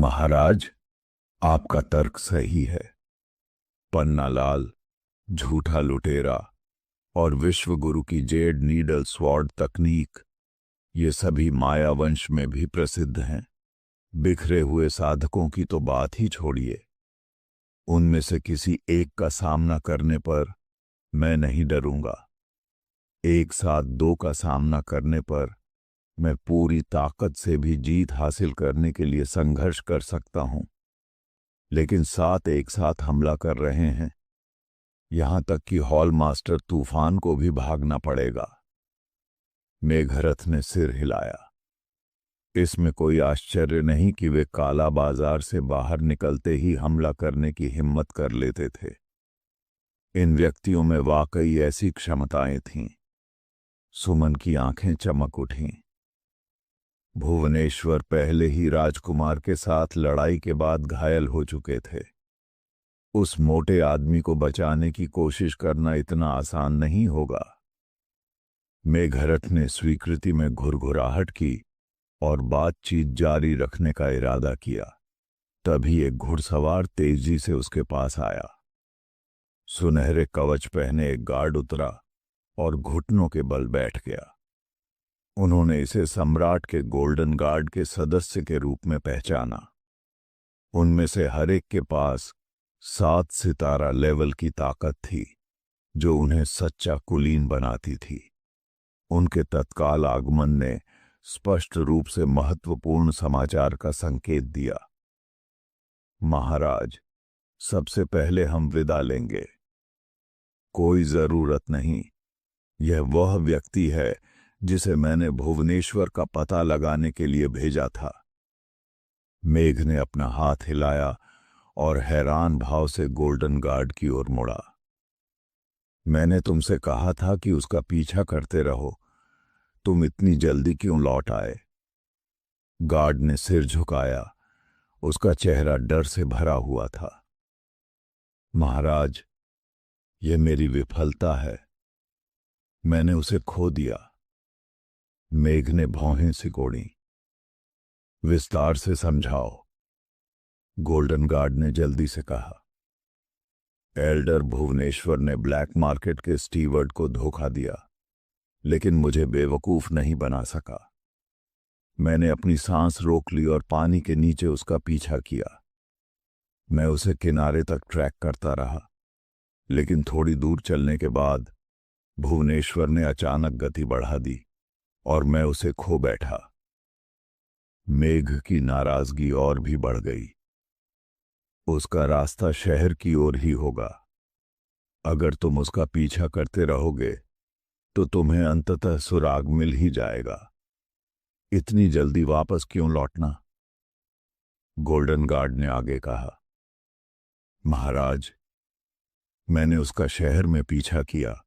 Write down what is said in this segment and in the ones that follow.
महाराज, आपका तर्क सही है। पन्नालाल, झूठा लुटेरा और विश्वगुरु की जेड नीडल स्वॉर्ड तकनीक, ये सभी माया वंश में भी प्रसिद्ध हैं। बिखरे हुए साधकों की तो बात ही छोड़िए। उनमें से किसी एक का सामना करने पर मैं नहीं डरूंगा। एक साथ दो का सामना करने पर मैं पूरी ताकत से भी जीत हासिल करने के लिए संघर्ष कर सकता हूं, लेकिन सात एक साथ हमला कर रहे हैं। यहां तक कि हॉल मास्टर तूफान को भी भागना पड़ेगा। मेघरथ ने सिर हिलाया। इसमें कोई आश्चर्य नहीं कि वे काला बाजार से बाहर निकलते ही हमला करने की हिम्मत कर लेते थे। इन व्यक्तियों में वाकई ऐसी क्षमताएं थीं। सुमन की आंखें चमक उठीं। भुवनेश्वर पहले ही राजकुमार के साथ लड़ाई के बाद घायल हो चुके थे। उस मोटे आदमी को बचाने की कोशिश करना इतना आसान नहीं होगा। मेघरथ ने स्वीकृति में घुरघुराहट की और बातचीत जारी रखने का इरादा किया। तभी एक घुड़सवार तेजी से उसके पास आया। सुनहरे कवच पहने एक गार्ड उतरा और घुटनों के बल बैठ गया। उन्होंने इसे सम्राट के गोल्डन गार्ड के सदस्य के रूप में पहचाना। उनमें से हर एक के पास 7 सितारा लेवल की ताकत थी, जो उन्हें सच्चा कुलीन बनाती थी। उनके तत्काल आगमन ने स्पष्ट रूप से महत्वपूर्ण समाचार का संकेत दिया। महाराज, सबसे पहले हम विदा लेंगे। कोई जरूरत नहीं। यह वह व्यक्ति है जिसे मैंने भुवनेश्वर का पता लगाने के लिए भेजा था। मेघ ने अपना हाथ हिलाया और हैरान भाव से गोल्डन गार्ड की ओर मुड़ा। मैंने तुमसे कहा था कि उसका पीछा करते रहो। तुम इतनी जल्दी क्यों लौट आए? गार्ड ने सिर झुकाया। उसका चेहरा डर से भरा हुआ था। महाराज, यह मेरी विफलता है। मैंने उसे खो दिया। मेघ ने भौहें सिकोड़ी। विस्तार से समझाओ, गोल्डन गार्ड ने जल्दी से कहा। एल्डर भुवनेश्वर ने ब्लैक मार्केट के स्टीवर्ड को धोखा दिया, लेकिन मुझे बेवकूफ नहीं बना सका। मैंने अपनी सांस रोक ली और पानी के नीचे उसका पीछा किया। मैं उसे किनारे तक ट्रैक करता रहा, लेकिन थोड़ी दूर चलने के बाद भुवनेश्वर ने अचानक गति बढ़ा दी और मैं उसे खो बैठा। मेघ की नाराजगी और भी बढ़ गई। उसका रास्ता शहर की ओर ही होगा। अगर तुम उसका पीछा करते रहोगे तो तुम्हें अंततः सुराग मिल ही जाएगा। इतनी जल्दी वापस क्यों लौटना? गोल्डन गार्ड ने आगे कहा। महाराज, मैंने उसका शहर में पीछा किया,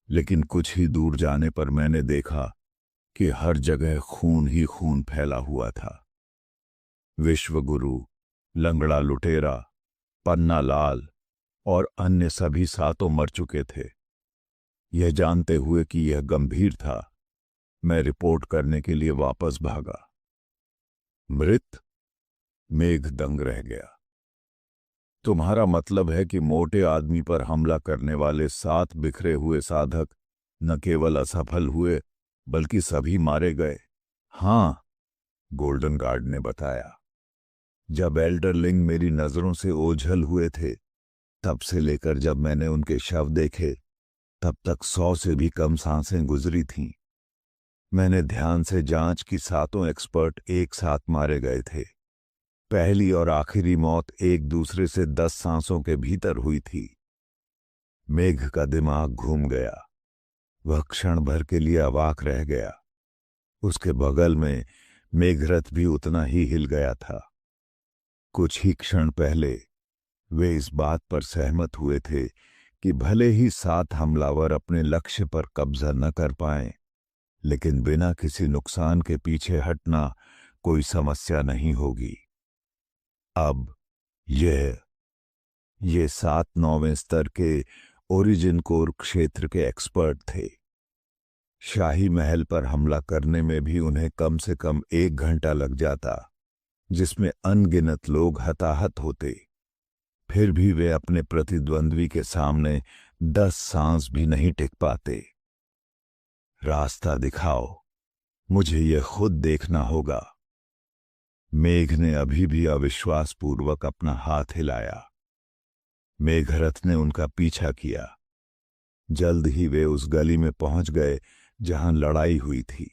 लेकिन कुछ ही दूर जाने पर मैंने देखा कि हर जगह खून ही खून फैला हुआ था। विश्वगुरु, लंगड़ा लुटेरा, पन्नालाल और अन्य सभी सातों मर चुके थे। यह जानते हुए कि यह गंभीर था, मैं रिपोर्ट करने के लिए वापस भागा। मृत? मेघ दंग रह गया। तुम्हारा मतलब है कि मोटे आदमी पर हमला करने वाले 7 बिखरे हुए साधक न केवल असफल हुए, बल्कि सभी मारे गए? हां, गोल्डन गार्ड ने बताया। जब एल्डरलिंग मेरी नजरों से ओझल हुए थे, तब से लेकर जब मैंने उनके शव देखे, तब तक 100 से भी कम सांसें गुजरी थीं। मैंने ध्यान से जांच की, 7 एक्सपर्ट एक साथ मारे गए थे। पहली और आखिरी मौत एक दूसरे से 10 सांसों के भीतर हुई थी। मेघ का दिमाग घूम गया। वह क्षण भर के लिए अवाक रह गया। उसके बगल में मेघरथ भी उतना ही हिल गया था। कुछ ही क्षण पहले वे इस बात पर सहमत हुए थे कि भले ही 7 हमलावर अपने लक्ष्य पर कब्जा न कर पाएं, लेकिन बिना किसी नुकसान के पीछे हटना कोई समस्या नहीं होगी। अब ये 7 9वें स्तर के ओरिजिन कोर क्षेत्र के एक्सपर्ट थे। शाही महल पर हमला करने में भी उन्हें कम से कम 1 घंटा लग जाता, जिसमें अनगिनत लोग हताहत होते, फिर भी वे अपने प्रतिद्वंद्वी के सामने 10 सांस भी नहीं टिक पाते। रास्ता दिखाओ, मुझे यह खुद देखना होगा। मेघ ने अभी भी अविश्वासपूर्वक अपना हाथ हिलाया। मेघरथ ने उनका पीछा किया। जल्द ही वे उस गली में पहुंच गए जहां लड़ाई हुई थी।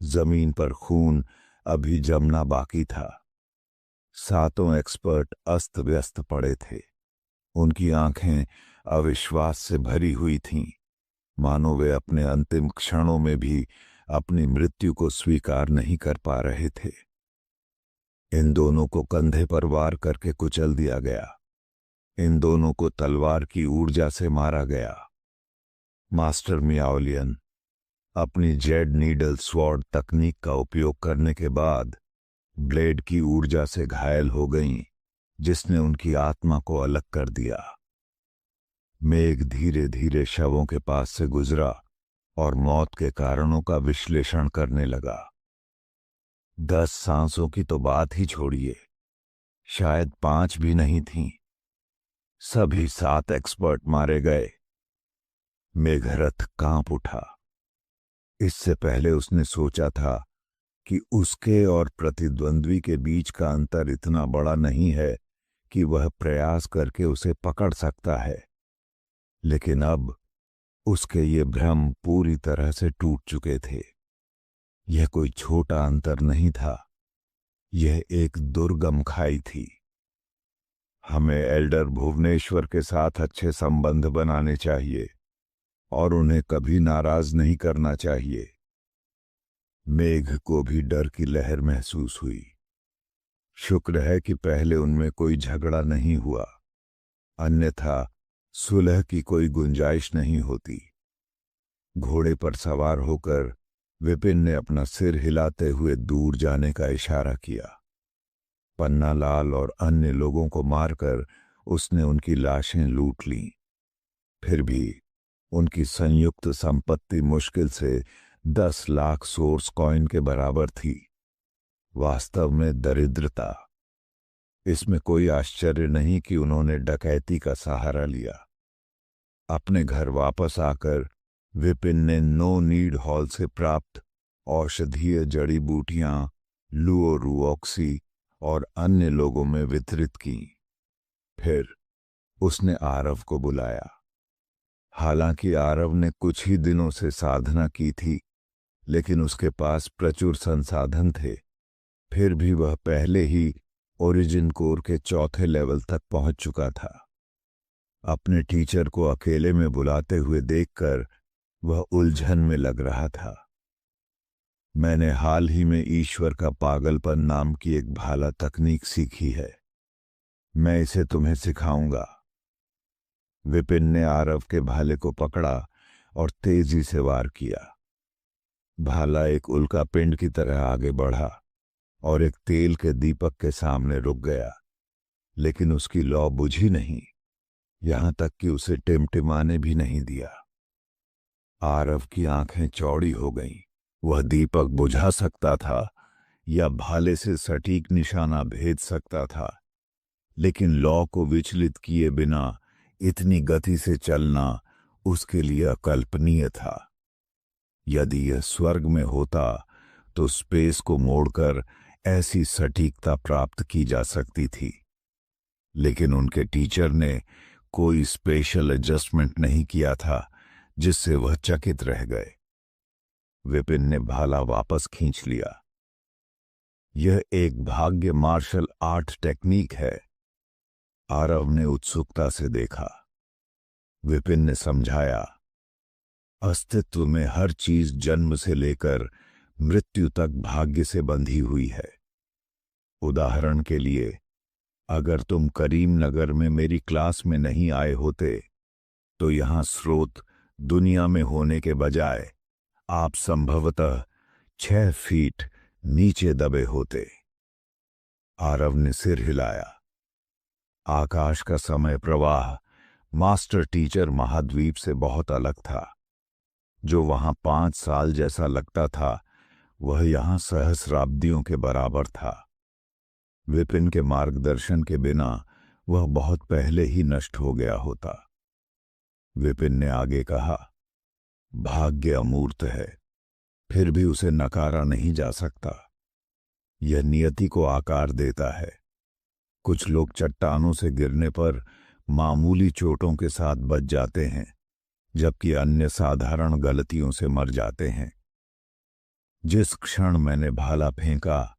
जमीन पर खून अभी जमना बाकी था। सातों एक्सपर्ट अस्त व्यस्त पड़े थे। उनकी आंखें अविश्वास से भरी हुई थीं, मानो वे अपने अंतिम क्षणों में भी अपनी मृत्यु को स्वीकार नहीं कर पा रहे थे। इन दोनों को कंधे पर वार करके कुचल दिया गया। इन दोनों को तलवार की ऊर्जा से मारा गया। मास्टर मियाओलियन अपनी जेड नीडल स्वॉर्ड तकनीक का उपयोग करने के बाद ब्लेड की ऊर्जा से घायल हो गईं, जिसने उनकी आत्मा को अलग कर दिया। मेघ धीरे धीरे शवों के पास से गुजरा और मौत के कारणों का विश्लेषण करने लगा। 10 सांसों की तो बात ही छोड़िए, शायद 5 भी नहीं थीं। सभी 7 एक्सपर्ट मारे गए। मेघरथ कांप उठा। इससे पहले उसने सोचा था कि उसके और प्रतिद्वंद्वी के बीच का अंतर इतना बड़ा नहीं है कि वह प्रयास करके उसे पकड़ सकता है, लेकिन अब उसके ये भ्रम पूरी तरह से टूट चुके थे। यह कोई छोटा अंतर नहीं था, यह एक दुर्गम खाई थी। हमें एल्डर भुवनेश्वर के साथ अच्छे संबंध बनाने चाहिए और उन्हें कभी नाराज नहीं करना चाहिए। मेघ को भी डर की लहर महसूस हुई। शुक्र है कि पहले उनमें कोई झगड़ा नहीं हुआ, अन्यथा सुलह की कोई गुंजाइश नहीं होती। घोड़े पर सवार होकर विपिन ने अपना सिर हिलाते हुए दूर जाने का इशारा किया। पन्नालाल और अन्य लोगों को मारकर उसने उनकी लाशें लूट लीं। फिर भी उनकी संयुक्त संपत्ति मुश्किल से 10 लाख सोर्स कॉइन के बराबर थी। वास्तव में दरिद्रता। इसमें कोई आश्चर्य नहीं कि उन्होंने डकैती का सहारा लिया। अपने घर वापस आकर विपिन ने नो नीड हॉल से प्राप्त औषधीय जड़ी बूटियां लुओरुऑक्सी और अन्य लोगों में वितरित की। फिर उसने आरव को बुलाया। हालांकि आरव ने कुछ ही दिनों से साधना की थी, लेकिन उसके पास प्रचुर संसाधन थे। फिर भी वह पहले ही ओरिजिन कोर के 4थे लेवल तक पहुंच चुका था। अपने टीचर को अकेले में बुलाते हुए देखकर वह उलझन में लग रहा था। मैंने हाल ही में ईश्वर का पागलपन नाम की एक भाला तकनीक सीखी है। मैं इसे तुम्हें सिखाऊंगा। विपिन ने आरव के भाले को पकड़ा और तेजी से वार किया। भाला एक उल्का पिंड की तरह आगे बढ़ा और एक तेल के दीपक के सामने रुक गया, लेकिन उसकी लौ बुझी नहीं, यहां तक कि उसे टिमटिमाने भी नहीं दिया। आरव की आंखें चौड़ी हो गईं। वह दीपक बुझा सकता था या भाले से सटीक निशाना भेज सकता था, लेकिन लौ को विचलित किए बिना इतनी गति से चलना उसके लिए अकल्पनीय था। यदि यह स्वर्ग में होता तो स्पेस को मोड़कर ऐसी सटीकता प्राप्त की जा सकती थी, लेकिन उनके टीचर ने कोई स्पेशल एडजस्टमेंट नहीं किया था, जिससे वह चकित रह गए। विपिन ने भाला वापस खींच लिया। यह एक भाग्य मार्शल आर्ट टेक्निक है। आरव ने उत्सुकता से देखा। विपिन ने समझाया, अस्तित्व में हर चीज जन्म से लेकर मृत्यु तक भाग्य से बंधी हुई है। उदाहरण के लिए, अगर तुम करीमनगर में मेरी क्लास में नहीं आए होते तो यहां स्रोत दुनिया में होने के बजाय आप संभवतः 6 फीट नीचे दबे होते। आरव ने सिर हिलाया। आकाश का समय प्रवाह मास्टर टीचर महाद्वीप से बहुत अलग था। जो वहां 5 साल जैसा लगता था, वह यहां सहस्राब्दियों के बराबर था। विपिन के मार्गदर्शन के बिना वह बहुत पहले ही नष्ट हो गया होता। विपिन ने आगे कहा, भाग्य अमूर्त है, फिर भी उसे नकारा नहीं जा सकता। यह नियति को आकार देता है। कुछ लोग चट्टानों से गिरने पर मामूली चोटों के साथ बच जाते हैं, जबकि अन्य साधारण गलतियों से मर जाते हैं। जिस क्षण मैंने भाला फेंका,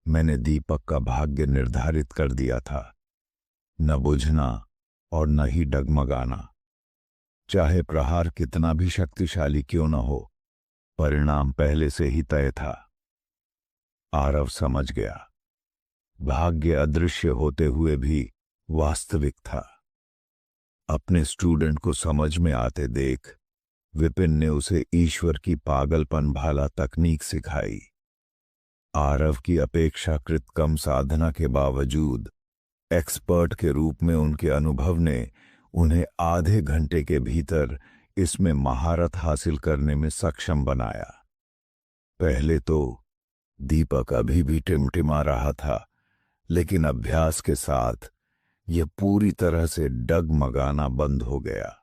मैंने दीपक का भाग्य निर्धारित कर दिया था। न बुझना और न ही डगमगाना। चाहे प्रहार कितना भी शक्तिशाली क्यों न हो, परिणाम पहले से ही तय था। आरव समझ गया। भाग्य अदृश्य होते हुए भी वास्तविक था। अपने स्टूडेंट को समझ में आते देख विपिन ने उसे ईश्वर की पागलपन भाला तकनीक सिखाई। आरव की अपेक्षाकृत कम साधना के बावजूद एक्सपर्ट के रूप में उनके अनुभव ने उन्हें आधे घंटे के भीतर इसमें महारत हासिल करने में सक्षम बनाया। पहले तो दीपक अभी भी टिमटिमा रहा था, लेकिन अभ्यास के साथ यह पूरी तरह से डगमगाना बंद हो गया।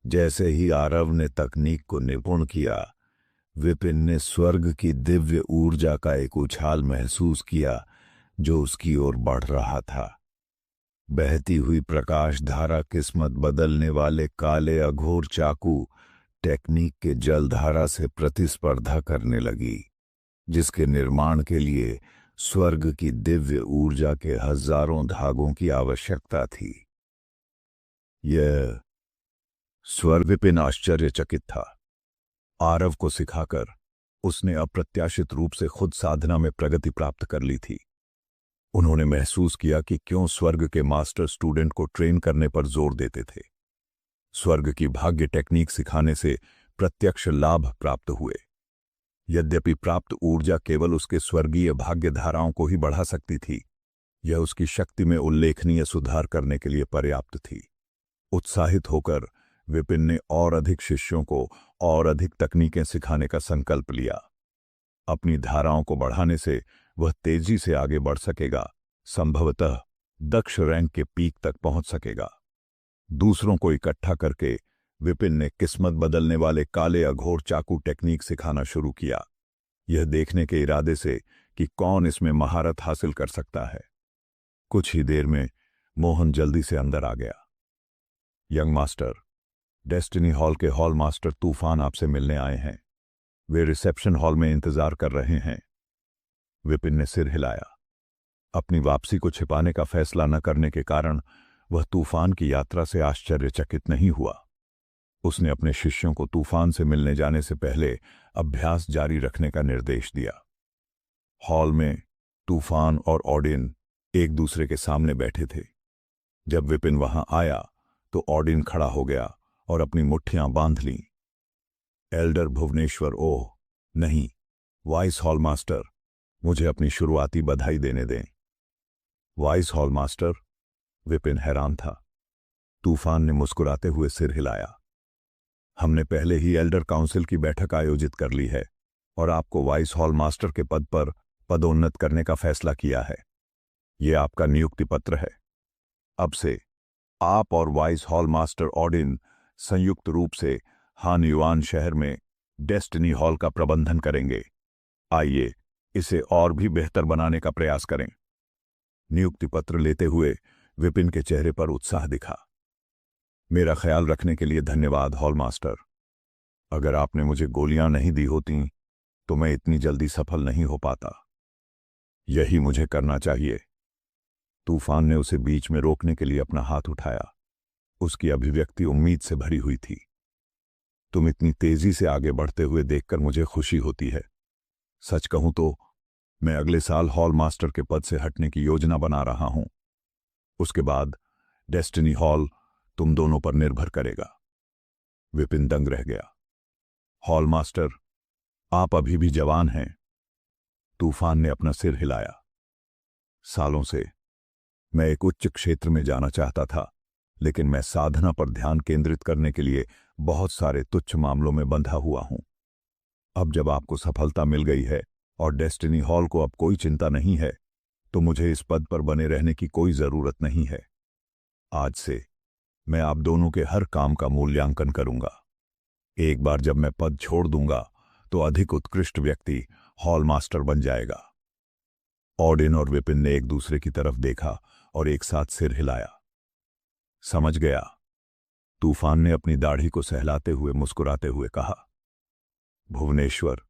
जैसे ही आरव ने तकनीक को निपुण किया, विपिन ने स्वर्ग की दिव्य ऊर्जा का एक उछाल महसूस किया जो उसकी ओर बढ़ रहा था। बहती हुई प्रकाश धारा किस्मत बदलने वाले काले अघोर चाकू टेक्निक के जलधारा से प्रतिस्पर्धा करने लगी, जिसके निर्माण के लिए स्वर्ग की दिव्य ऊर्जा के हजारों धागों की आवश्यकता थी। यह स्वर्ग विपिन आश्चर्यचकित था। आरव को सिखाकर उसने अप्रत्याशित रूप से खुद साधना में प्रगति प्राप्त कर ली थी। उन्होंने महसूस किया कि क्यों स्वर्ग के मास्टर स्टूडेंट को ट्रेन करने पर जोर देते थे। स्वर्ग की भाग्य टेक्निक सिखाने से प्रत्यक्ष लाभ प्राप्त हुए। यद्यपि प्राप्त ऊर्जा केवल उसके स्वर्गीय भाग्य धाराओं को ही बढ़ा सकती थी, यह उसकी शक्ति में उल्लेखनीय सुधार करने के लिए पर्याप्त थी। उत्साहित होकर विपिन ने और अधिक शिष्यों को और अधिक तकनीकें सिखाने का संकल्प लिया। अपनी धाराओं को बढ़ाने से वह तेजी से आगे बढ़ सकेगा, संभवतः दक्ष रैंक के पीक तक पहुंच सकेगा। दूसरों को इकट्ठा करके विपिन ने किस्मत बदलने वाले काले अघोर चाकू टेक्निक सिखाना शुरू किया, यह देखने के इरादे से कि कौन इसमें महारत हासिल कर सकता है। कुछ ही देर में मोहन जल्दी से अंदर आ गया। यंग मास्टर, डेस्टिनी हॉल के हॉल मास्टर तूफान आपसे मिलने आए हैं। वे रिसेप्शन हॉल में इंतजार कर रहे हैं। विपिन ने सिर हिलाया। अपनी वापसी को छिपाने का फैसला न करने के कारण वह तूफान की यात्रा से आश्चर्यचकित नहीं हुआ। उसने अपने शिष्यों को तूफान से मिलने जाने से पहले अभ्यास जारी रखने का निर्देश दिया। हॉल में तूफान और ऑडिन एक दूसरे के सामने बैठे थे। जब विपिन वहां आया तो ऑडिन खड़ा हो गया और अपनी मुट्ठियां बांध लीं। एल्डर भुवनेश्वर, ओह नहीं, वाइस हॉल मास्टर, मुझे अपनी शुरुआती बधाई देने दें। Vice hall master? विपिन हैरान था। तूफान ने मुस्कुराते हुए सिर हिलाया। हमने पहले ही एल्डर काउंसिल की बैठक आयोजित कर ली है और आपको वाइस हॉल मास्टर के पद पर पदोन्नत करने का फैसला किया है। यह आपका नियुक्ति पत्र है। अब से आप और वाइस हॉल मास्टर ऑडिन संयुक्त रूप से हान युआन शहर में डेस्टिनी हॉल का प्रबंधन करेंगे। आइए इसे और भी बेहतर बनाने का प्रयास करें। नियुक्ति पत्र लेते हुए विपिन के चेहरे पर उत्साह दिखा। मेरा ख्याल रखने के लिए धन्यवाद हॉल मास्टर। अगर आपने मुझे गोलियां नहीं दी होती तो मैं इतनी जल्दी सफल नहीं हो पाता। यही मुझे करना चाहिए। तूफान ने उसे बीच में रोकने के लिए अपना हाथ उठाया। उसकी अभिव्यक्ति उम्मीद से भरी हुई थी। तुम इतनी तेजी से आगे बढ़ते हुए देखकर मुझे खुशी होती है। सच कहूं तो मैं अगले साल हॉल मास्टर के पद से हटने की योजना बना रहा हूं। उसके बाद डेस्टिनी हॉल तुम दोनों पर निर्भर करेगा। विपिन दंग रह गया। हॉल मास्टर, आप अभी भी जवान हैं। तूफान ने अपना सिर हिलाया। सालों से मैं एक उच्च क्षेत्र में जाना चाहता था, लेकिन मैं साधना पर ध्यान केंद्रित करने के लिए बहुत सारे तुच्छ मामलों में बंधा हुआ हूं। अब जब आपको सफलता मिल गई है और डेस्टिनी हॉल को अब कोई चिंता नहीं है, तो मुझे इस पद पर बने रहने की कोई जरूरत नहीं है। आज से मैं आप दोनों के हर काम का मूल्यांकन करूंगा। एक बार जब मैं पद छोड़ दूंगा तो अधिक उत्कृष्ट व्यक्ति हॉल मास्टर बन जाएगा। ऑडिन और विपिन ने एक दूसरे की तरफ देखा और एक साथ सिर हिलाया। समझ गया, तूफान ने अपनी दाढ़ी को सहलाते हुए मुस्कुराते हुए कहा। भुवनेश्वर,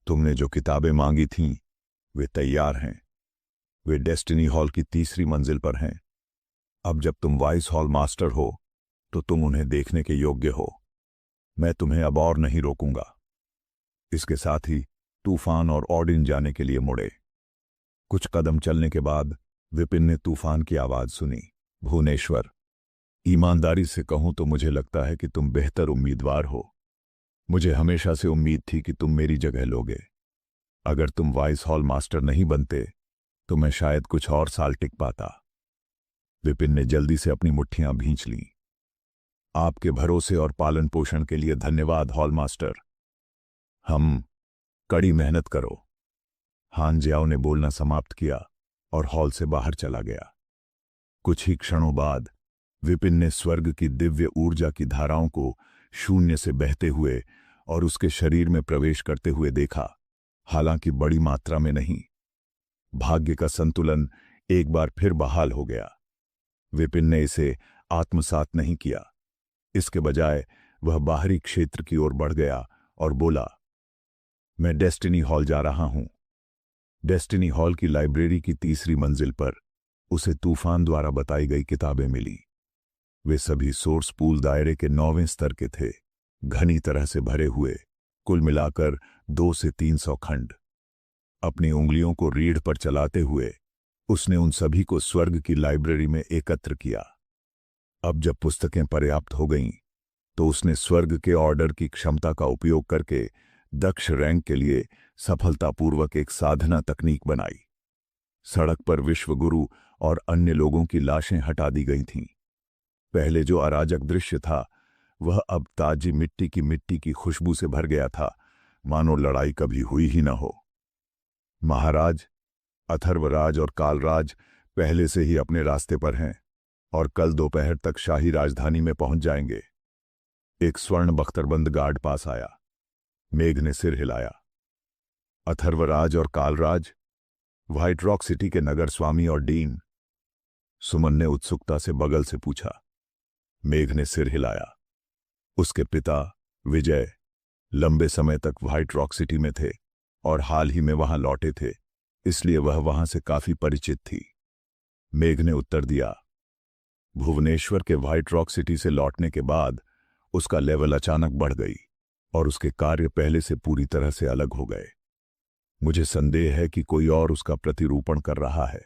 तुमने जो किताबें मांगी थीं वे तैयार हैं। वे डेस्टिनी हॉल की तीसरी मंजिल पर हैं। अब जब तुम वाइस हॉल मास्टर हो तो तुम उन्हें देखने के योग्य हो। मैं तुम्हें अब और नहीं रोकूंगा। इसके साथ ही तूफान और ऑडिन जाने के लिए मुड़े। कुछ कदम चलने के बाद विपिन ने तूफान की आवाज सुनी। भुवनेश्वर, ईमानदारी से कहूं तो मुझे लगता है कि तुम बेहतर उम्मीदवार हो। मुझे हमेशा से उम्मीद थी कि तुम मेरी जगह लोगे। अगर तुम वाइस हॉल मास्टर नहीं बनते तो मैं शायद कुछ और साल टिक पाता। विपिन ने जल्दी से अपनी मुट्ठियां भींच लीं। आपके भरोसे और पालन पोषण के लिए धन्यवाद हॉल मास्टर। हम कड़ी मेहनत करो। हान जियाओ ने बोलना समाप्त किया और हॉल से बाहर चला गया। कुछ ही क्षणों बाद विपिन ने स्वर्ग की दिव्य ऊर्जा की धाराओं को शून्य से बहते हुए और उसके शरीर में प्रवेश करते हुए देखा, हालांकि बड़ी मात्रा में नहीं। भाग्य का संतुलन एक बार फिर बहाल हो गया। विपिन ने इसे आत्मसात नहीं किया। इसके बजाय वह बाहरी क्षेत्र की ओर बढ़ गया और बोला, मैं डेस्टिनी हॉल जा रहा हूं। डेस्टिनी हॉल की लाइब्रेरी की तीसरी मंजिल पर उसे तूफान द्वारा बताई गई किताबें मिली। वे सभी सोर्स पूल दायरे के 9वें स्तर के थे, घनी तरह से भरे हुए, कुल मिलाकर 200 से 300 खंड। अपनी उंगलियों को रीढ़ पर चलाते हुए उसने उन सभी को स्वर्ग की लाइब्रेरी में एकत्र किया। अब जब पुस्तकें पर्याप्त हो गईं, तो उसने स्वर्ग के ऑर्डर की क्षमता का उपयोग करके दक्ष रैंक के लिए सफलतापूर्वक एक साधना तकनीक बनाई। सड़क पर विश्वगुरु और अन्य लोगों की लाशें हटा दी गई थीं। पहले जो अराजक दृश्य था वह अब ताजी मिट्टी की खुशबू से भर गया था, मानो लड़ाई कभी हुई ही न हो। महाराज, अथर्वराज और कालराज पहले से ही अपने रास्ते पर हैं और कल दोपहर तक शाही राजधानी में पहुंच जाएंगे। एक स्वर्ण बख्तरबंद गार्ड पास आया। मेघ ने सिर हिलाया। अथर्वराज और कालराज, व्हाइट रॉक सिटी के नगर स्वामी और डीन? सुमन ने उत्सुकता से बगल से पूछा। मेघ ने सिर हिलाया। उसके पिता विजय लंबे समय तक व्हाइट रॉक सिटी में थे और हाल ही में वहां लौटे थे, इसलिए वह वहां से काफी परिचित थी। मेघ ने उत्तर दिया। भुवनेश्वर के व्हाइट रॉक सिटी से लौटने के बाद उसका लेवल अचानक बढ़ गई और उसके कार्य पहले से पूरी तरह से अलग हो गए। मुझे संदेह है कि कोई और उसका प्रतिरूपण कर रहा है।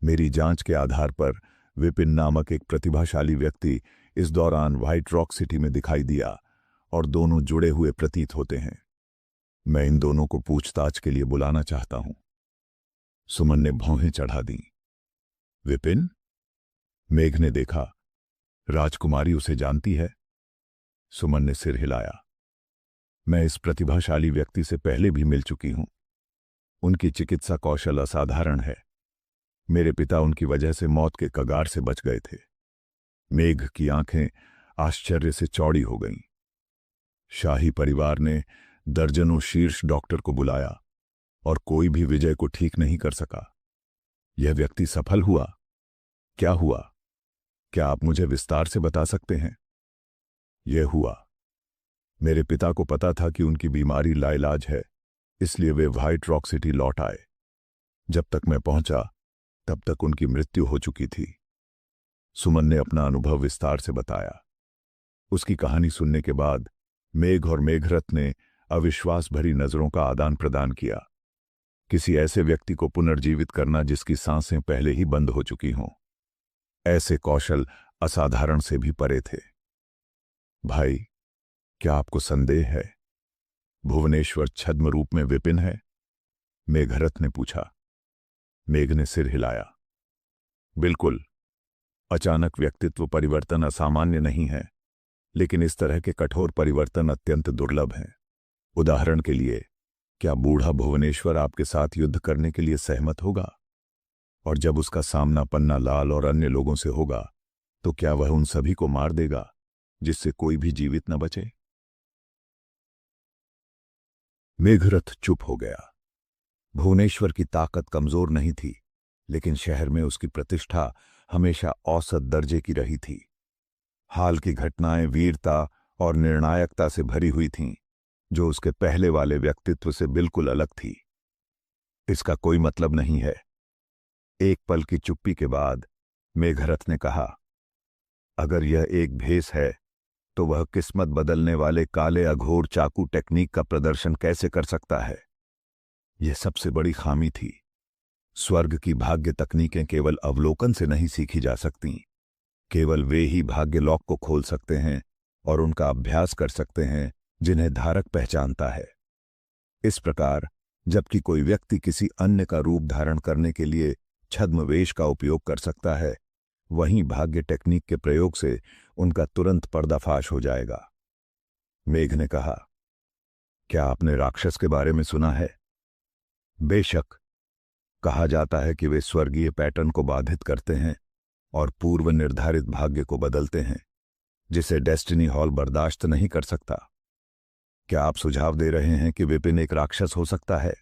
मेरी जांच के आधार पर विपिन नामक एक प्रतिभाशाली व्यक्ति इस दौरान व्हाइट रॉक सिटी में दिखाई दिया और दोनों जुड़े हुए प्रतीत होते हैं। मैं इन दोनों को पूछताछ के लिए बुलाना चाहता हूं। सुमन ने भौहें चढ़ा दी। विपिन? मेघ ने देखा। राजकुमारी उसे जानती है? सुमन ने सिर हिलाया। मैं इस प्रतिभाशाली व्यक्ति से पहले भी मिल चुकी हूं। उनकी चिकित्सा कौशल असाधारण है। मेरे पिता उनकी वजह से मौत के कगार से बच गए थे। मेघ की आंखें आश्चर्य से चौड़ी हो गईं। शाही परिवार ने दर्जनों शीर्ष डॉक्टर को बुलाया और कोई भी विजय को ठीक नहीं कर सका। यह व्यक्ति सफल हुआ? क्या हुआ? क्या आप मुझे विस्तार से बता सकते हैं? यह हुआ, मेरे पिता को पता था कि उनकी बीमारी लाइलाज है, इसलिए वे व्हाइट रॉक सिटी लौट आए। जब तक मैं पहुंचा तब तक उनकी मृत्यु हो चुकी थी। सुमन ने अपना अनुभव विस्तार से बताया। उसकी कहानी सुनने के बाद मेघ और मेघरथ ने अविश्वास भरी नजरों का आदान प्रदान किया। किसी ऐसे व्यक्ति को पुनर्जीवित करना जिसकी सांसें पहले ही बंद हो चुकी हों, ऐसे कौशल असाधारण से भी परे थे। भाई, क्या आपको संदेह है भुवनेश्वर छद्म रूप में विपिन है? मेघरथ ने पूछा। मेघ ने सिर हिलाया। बिल्कुल। अचानक व्यक्तित्व परिवर्तन असामान्य नहीं है, लेकिन इस तरह के कठोर परिवर्तन अत्यंत दुर्लभ हैं। उदाहरण के लिए, क्या बूढ़ा भुवनेश्वर आपके साथ युद्ध करने के लिए सहमत होगा? और जब उसका सामना पन्ना लाल और अन्य लोगों से होगा तो क्या वह उन सभी को मार देगा जिससे कोई भी जीवित न बचे? मेघरथ चुप हो गया। भुवनेश्वर की ताकत कमजोर नहीं थी, लेकिन शहर में उसकी प्रतिष्ठा हमेशा औसत दर्जे की रही थी। हाल की घटनाएं वीरता और निर्णायकता से भरी हुई थीं, जो उसके पहले वाले व्यक्तित्व से बिल्कुल अलग थी। इसका कोई मतलब नहीं है। एक पल की चुप्पी के बाद मेघरथ ने कहा, अगर यह एक भेस है तो वह किस्मत बदलने वाले काले अघोर चाकू टेक्निक का प्रदर्शन कैसे कर सकता है? यह सबसे बड़ी खामी थी। स्वर्ग की भाग्य तकनीकें केवल अवलोकन से नहीं सीखी जा सकती। केवल वे ही भाग्य लॉक को खोल सकते हैं और उनका अभ्यास कर सकते हैं जिन्हें धारक पहचानता है। इस प्रकार जबकि कोई व्यक्ति किसी अन्य का रूप धारण करने के लिए छद्मवेश का उपयोग कर सकता है, वहीं भाग्य टेक्निक के प्रयोग से उनका तुरंत पर्दाफाश हो जाएगा। मेघ ने कहा, क्या आपने राक्षस के बारे में सुना है? बेशक। कहा जाता है कि वे स्वर्गीय पैटर्न को बाधित करते हैं और पूर्व निर्धारित भाग्य को बदलते हैं, जिसे डेस्टिनी हॉल बर्दाश्त नहीं कर सकता। क्या आप सुझाव दे रहे हैं कि विपिन एक राक्षस हो सकता है?